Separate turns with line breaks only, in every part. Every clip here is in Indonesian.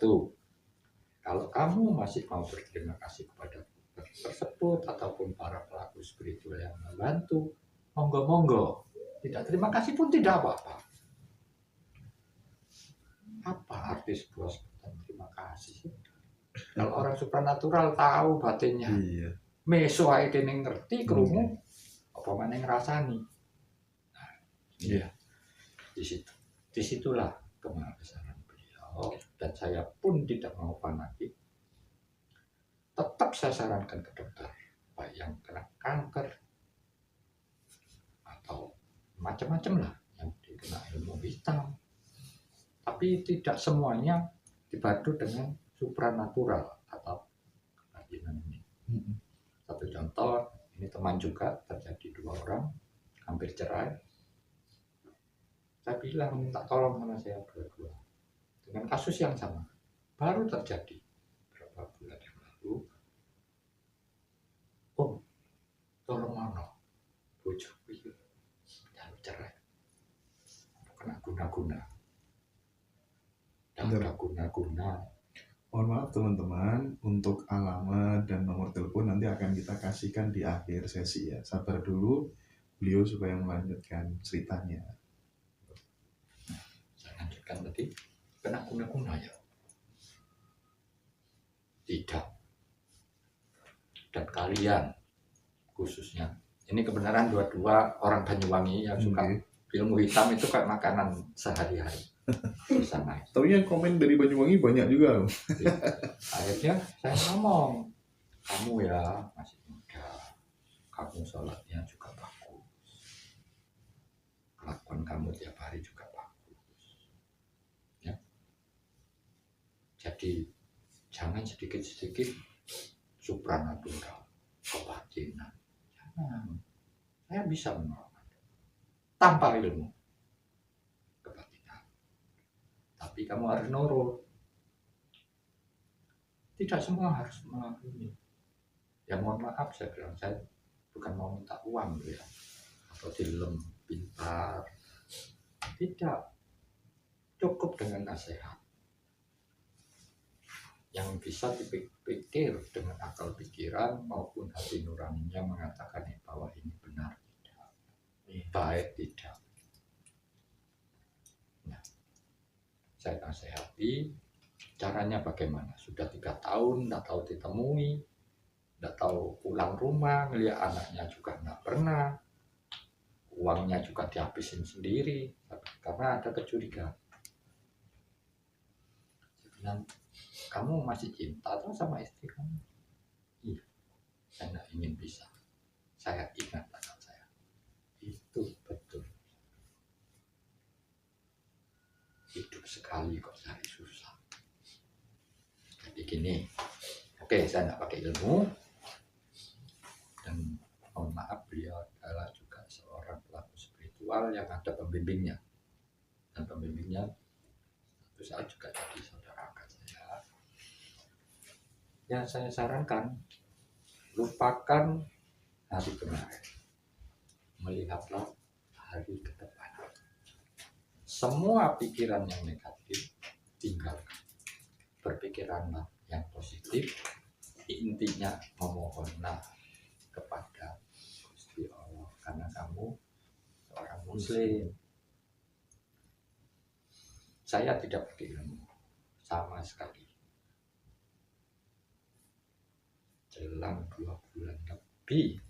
Satu, kalau kamu masih mau berterima kasih kepada tersebut ataupun para pelaku spiritual yang membantu, monggo-monggo. Tidak terima kasih pun tidak apa-apa. Apa arti sebuah sebutan terima kasih? Kalau orang supranatural tahu batinnya, meso ae dene ngerti krungu, apa meneh ngrasani. Nah, iya. Disitulah kemahabesaran beliau, dan saya pun tidak mau fanatik. Tetap saya sarankan ke dokter, baik yang kena kanker atau macam-macam lah yang dikena ilmu hitam. Tapi tidak semuanya dibantu dengan supranatural atau kebajikan ini. Satu contoh, ini teman juga terjadi 2 orang hampir cerai. Saya bilang minta tolong sama saya berdua dengan kasus yang sama, baru terjadi beberapa bulan yang lalu. Om, tolong mana bojoku iki jaluk cerai, kena guna-guna. Dan udah guna-guna.
Mohon maaf teman-teman, untuk alamat dan nomor telepon nanti akan kita kasihkan di akhir sesi ya. Sabar dulu beliau supaya melanjutkan ceritanya.
Saya lanjutkan tadi, kena guna-guna ya? Tidak. Dan kalian khususnya, ini kebenaran dua-dua orang Banyuwangi yang suka ilmu hitam itu kayak makanan sehari-hari bersama.
Tapi yang komen dari Banyuwangi banyak juga loh.
Akhirnya saya ngomong, kamu ya masih muda, kamu sholatnya juga bagus, kelakuan kamu tiap hari juga bagus, ya. Jadi jangan sedikit-sedikit supranatural, kebatinan. Jangan. Saya bisa menolong Anda tanpa ilmu kebatinan. Tapi kamu harus nurut. Tidak semua harus mengakuinya. Ya mohon maaf, saya bilang, saya bukan mau minta uang ya, atau dilem pintar. Tidak. Cukup dengan nasihat yang bisa dipikir dengan akal pikiran maupun hati nuraninya mengatakan bahwa ini benar tidak, baik tidak. Nah, saya nasihati. Caranya bagaimana? Sudah 3 tahun tidak tahu ditemui, tidak tahu pulang rumah, ngelihat anaknya juga tidak pernah, uangnya juga dihabisin sendiri karena ada kecurigaan. Saya bilang, kamu masih cinta atau sama istri kamu? Iya, saya tidak ingin pisah. Saya ingat anak saya. Itu betul. Hidup sekali kok cari susah. Jadi gini, oke, saya tidak pakai ilmu, dan mohon maaf, beliau adalah juga seorang pelaku spiritual yang ada pembimbingnya, dan pembimbingnya itu saya juga jadi saudara angkat saya. Ya saya sarankan, lupakan hari kemarin, melihatlah hari ke depan. Semua pikiran yang negatif tinggalkan, berpikiranlah yang positif. Intinya memohonlah kepada Gusti Allah, karena kamu seorang muslim. Saya tidak pakai ilmu sama sekali. Jelang 2 bulan lebih,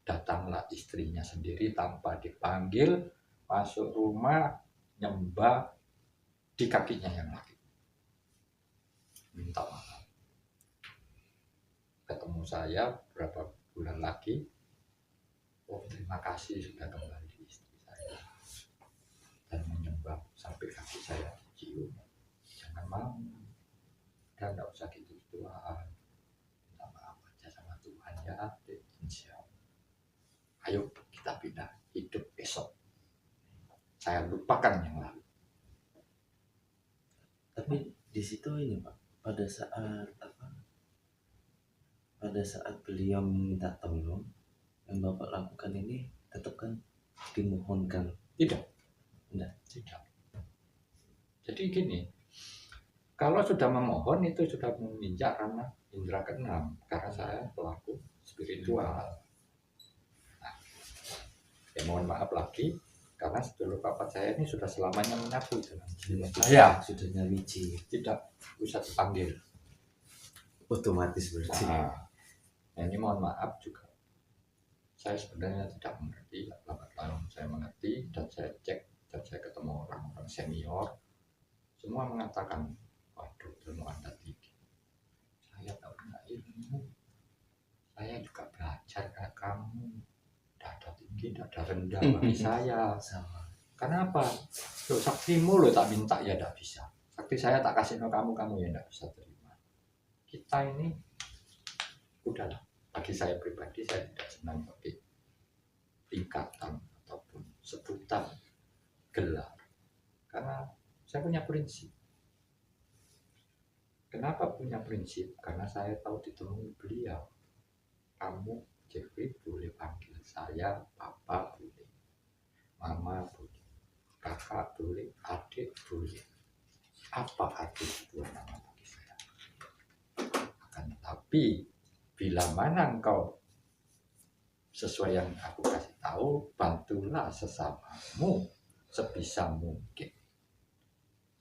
datanglah istrinya sendiri tanpa dipanggil, masuk rumah, nyembah di kakinya yang laki, minta maaf. Ketemu saya berapa bulan lagi, oh terima kasih sudah kembali istri saya, dan menyembah sampai kaki saya cium. Jangan mau, dan tidak usah gitu-gituan, minta maaf aja sama Tuhan ya, insya Allah. Ayo kita pindah hidup besok. Saya lupakan yang lalu.
Tapi di situ ini Pak, pada saat beliau meminta tolong, yang Bapak lakukan ini tetap kan dimohonkan?
Tidak. Jadi gini, Kalau sudah memohon itu sudah menginjak ranah indera keenam, karena saya pelaku spiritual. Nah, ya mohon maaf lagi, karena sedulur papat saya ini sudah selamanya menyatu dengan jiwa saya,
sudah nyawiji,
tidak bisa dipanggil.
otomatis berarti.
Nah, ini mohon maaf juga. Saya sebenarnya tidak mengerti, lambat laun saya mengerti dan saya cek dan saya ketemu orang-orang senior, semua mengatakan, waduh ilmu Anda tinggi. Saya tak punya ilmu, saya juga belajar kayak kamu, tidak ada tinggi, tidak ada rendah bagi saya.
Sama.
Kenapa? Loh, saktimu lo tak minta ya tidak bisa. Sakti saya tak kasih no kamu ya tidak bisa terima. Kita ini udahlah. Bagi saya pribadi saya tidak senang pakai tingkatan ataupun sebutan gelar, karena saya punya prinsip. Kenapa punya prinsip? Karena saya tahu ditemui beliau. Kamu Jeffrey boleh panggil saya Papa boleh, Mama boleh, Kakak boleh, adik boleh. Apa arti dua nama bagi saya? Akan tetapi bila mana engkau sesuai yang aku kasih tahu, bantulah sesamamu sebisa mungkin,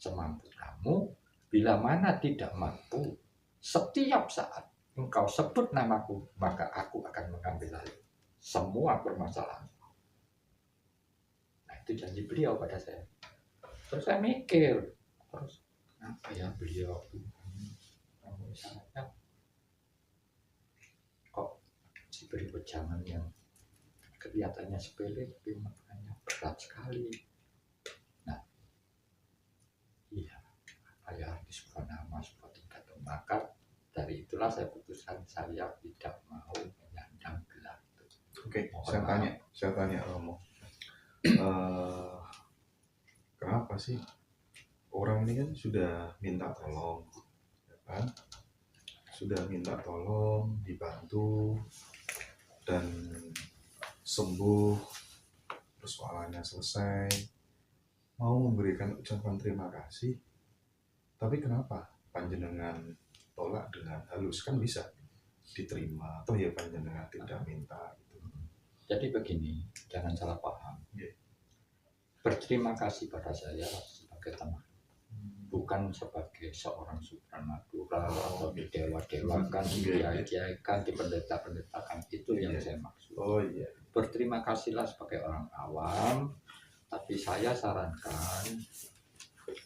semampu kamu. Bila mana tidak mampu, setiap saat engkau sebut namaku, maka aku akan mengambil alih semua permasalahan. Nah, itu janji beliau pada saya. Terus saya mikir, terus apa ya beliau misalnya kok diberi wejangan yang kelihatannya sepele tapi maknanya berat sekali. Nah, iya, apa ya sebuah nama, sebuah tingkatan. Maka dari itulah saya putuskan saya tidak mau menyandang gelar itu.
Oke, saya tanya Romo, kenapa sih orang ini kan sudah minta tolong, ya kan? Sudah minta tolong, dibantu, dan sembuh, persoalannya selesai, mau memberikan ucapan terima kasih, tapi kenapa panjenengan tolak dengan halus? Kan bisa diterima, atau ya panjenengan tidak minta gitu.
Jadi begini, jangan salah paham.
Yeah.
Berterima kasih pada saya sebagai teman, bukan sebagai seorang supranatural atau didewa-dewakan, dikiai-kiaikan, dipendeta-pendetakan. Itu yang saya maksud.
Oh iya.
Berterima kasihlah sebagai orang awam, tapi saya sarankan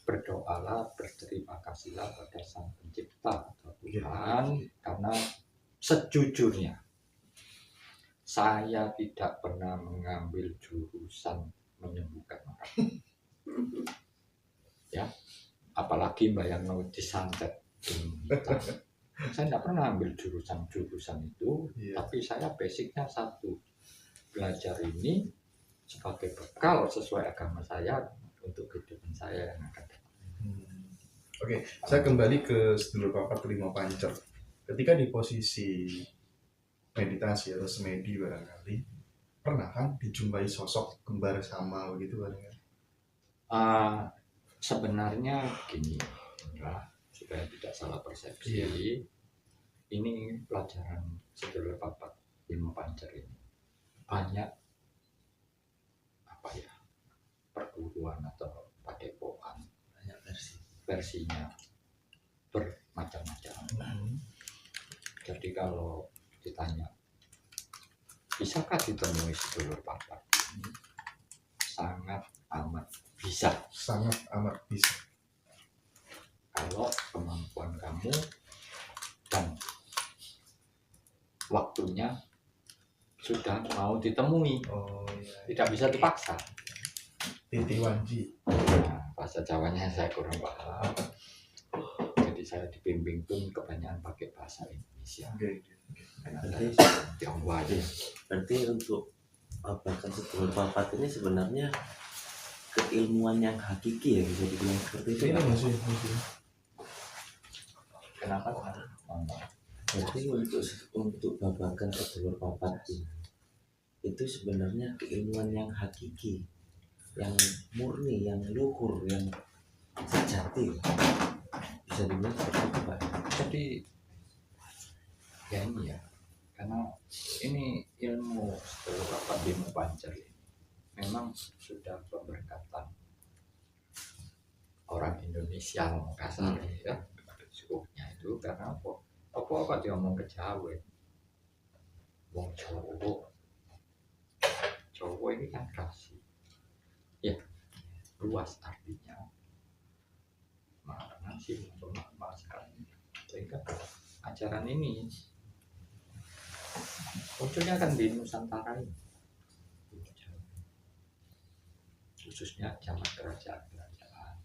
berdoalah, berterima kasihlah pada Sang Pencipta atau Tuhan, karena sejujurnya saya tidak pernah mengambil jurusan menyembuhkan orang. Ya, apalagi bayang disantet. Saya tidak pernah ambil jurusan itu, tapi saya basicnya satu, belajar ini sebagai bekal sesuai agama saya untuk kehidupan saya yang akan datang.
Oke, saya kembali ke sedulur papat Lima Pancer. Ketika di posisi meditasi atau semedi barangkali, pernah kan dijumpai sosok kembar sama begitu barangkali?
Sebenarnya gini, supaya tidak salah persepsi, ini pelajaran sedulur papat Lima Pancer ini banyak apa ya, perguruan atau padepokan,
Banyak
versinya bermacam-macam. Jadi kalau ditanya bisakah ditemui sedulur papat ini, sangat amat bisa.
Sangat amat bisa.
Kalau kemampuan kamu dan waktunya sudah mau ditemui.
Oh iya.
Tidak bisa dipaksa.
Titi Wanji.
Nah, bahasa Jawanya saya kurang paham. Jadi saya dibimbing pun kebanyakan pakai bahasa Indonesia.
Berarti
Tionghoa aja.
Berarti untuk bahkan sedulur papat ini sebenarnya keilmuan yang hakiki ya, bisa dibilang seperti itu.
Ini masih.
Kenapa?
Berarti untuk babakan sedulur papat ini, itu sebenarnya keilmuan yang hakiki, yang murni, yang luhur, yang sejati. Bisa Bisa dibilang seperti itu Pak.
Jadi ya ini ya, karena ini ilmu setelah rapat Bimo Pancer ini memang sudah pemberkatan orang Indonesia kasar ya, sukunya itu karena apa diomong ke Jawa, wong Jawa ini kan kasih, ya luas artinya, makna sih untuk sekali, sehingga ajaran ini munculnya kan di Nusantara ini, khususnya zaman kerajaan-kerajaan.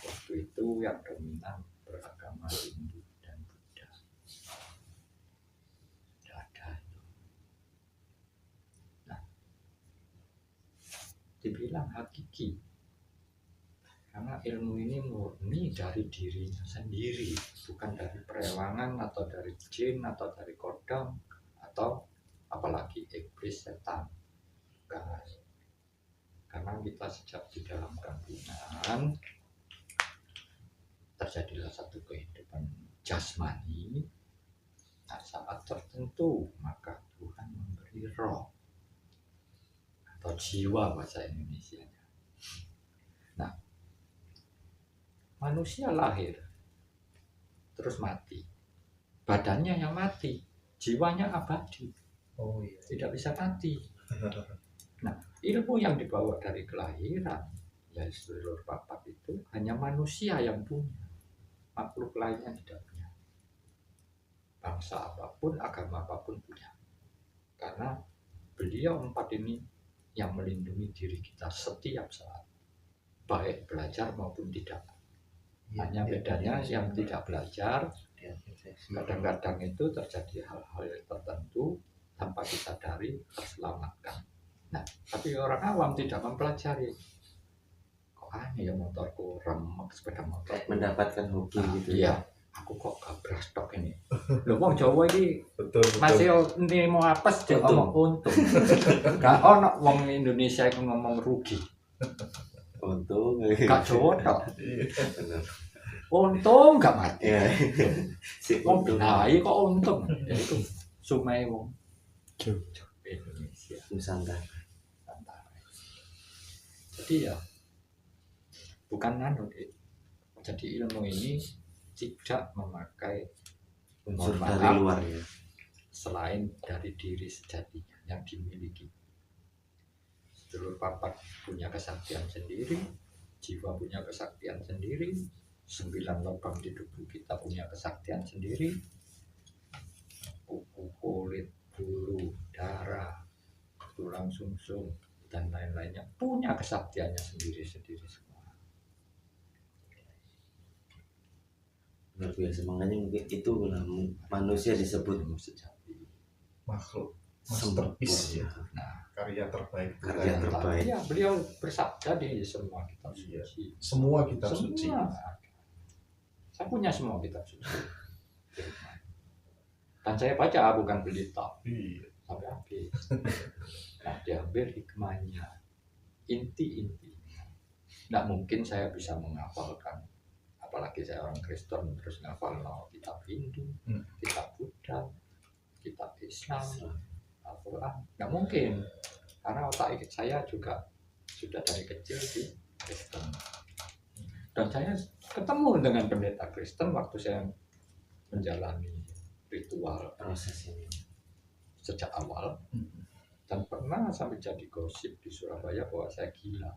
Waktu itu yang dominan beragama Hindu dan Buddha. Tidak ada itu. Nah, dibilang hakiki karena ilmu ini murni dari dirinya sendiri, bukan dari perewangan atau dari jin atau dari kodam atau apalagi iblis setan. Bukan. Karena kita sejak di dalam kandungan terjadilah satu kehidupan jasmani. Nah, saat tertentu maka Tuhan memberi roh atau jiwa bahasa Indonesianya. Nah, manusia lahir terus mati, badannya yang mati, jiwanya abadi.
Oh iya.
Tidak bisa mati. Nah, ilmu yang dibawa dari kelahiran, ya seluruh papat itu hanya manusia yang punya, makhluk lainnya tidak punya. Bangsa apapun, agama apapun punya. Karena beliau empat ini yang melindungi diri kita setiap saat, baik belajar maupun tidak. Hanya bedanya yang tidak belajar, kadang-kadang itu terjadi hal-hal tertentu tanpa disadari terselamatkan. Nah, tapi orang awam tidak mempelajari. Kok aneh ya motorku remek sepeda motor.
Mendapatkan hoki gitu.
Iya, aku kok gabrak stok ini. Loh, wong Jawa ini
Betul.
masih ini mau apes dia ngomong untung. Gak ono wong Indonesia itu ngomong rugi.
Untung.
Gak Jawa tok.
Benar.
Untung gak mati.
Iya. Si
Wong
untung.
benahi kok untung. Ya itu sumai wong Indonesia.
Nusantara.
Jadi ya bukan jadi ilmu ini tidak memakai
Unsur
mohon
dari
maaf,
luar ya.
selain dari diri sejatinya yang dimiliki. Seluruh papat punya kesaktian sendiri, jiwa punya kesaktian sendiri, 9 lubang di tubuh kita punya kesaktian sendiri, kuku, kulit, bulu, darah, tulang sumsum dan lain-lainnya punya kesaktiannya sendiri-sendiri semua.
Luar biasa, makanya mungkin itu manusia disebut
sejati.
Makhluk masterpiece ya.
Nah,
Karya terbaik.
Karya terbaik.
ya, beliau bersabda di semua kitab
Iya.
suci.
Semua kitab suci.
Saya punya semua kitab suci. Dan saya baca, bukan beli top
Iya.
sampai habis. Nah, diambil hikmahnya, inti-intinya. Nggak mungkin saya bisa menghafalkan, apalagi saya orang Kristen terus ngafal kitab Hindu, kitab Buddha, kitab Islam, Al-Quran. Nggak mungkin, karena otak saya juga sudah dari kecil di Kristen. Dan saya ketemu dengan pendeta Kristen waktu saya menjalani ritual
proses ini
sejak awal. Dan pernah sampai jadi gosip di Surabaya bahwa saya gila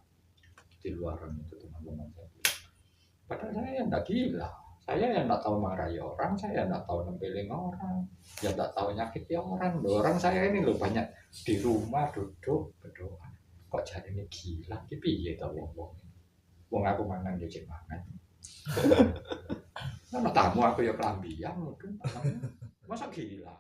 di luaran itu, teman-teman saya bilang. Padahal saya enggak gila, saya yang enggak tahu marahi orang, saya enggak tahu nempelin orang, ya enggak tahu nyakiti orang. Orang saya ini loh banyak di rumah duduk berdoa, kok jadi ini gila, piye ta wong aku mangan dia cek mangan. Nah, tamu aku ya kelambian, mungkin masa gila.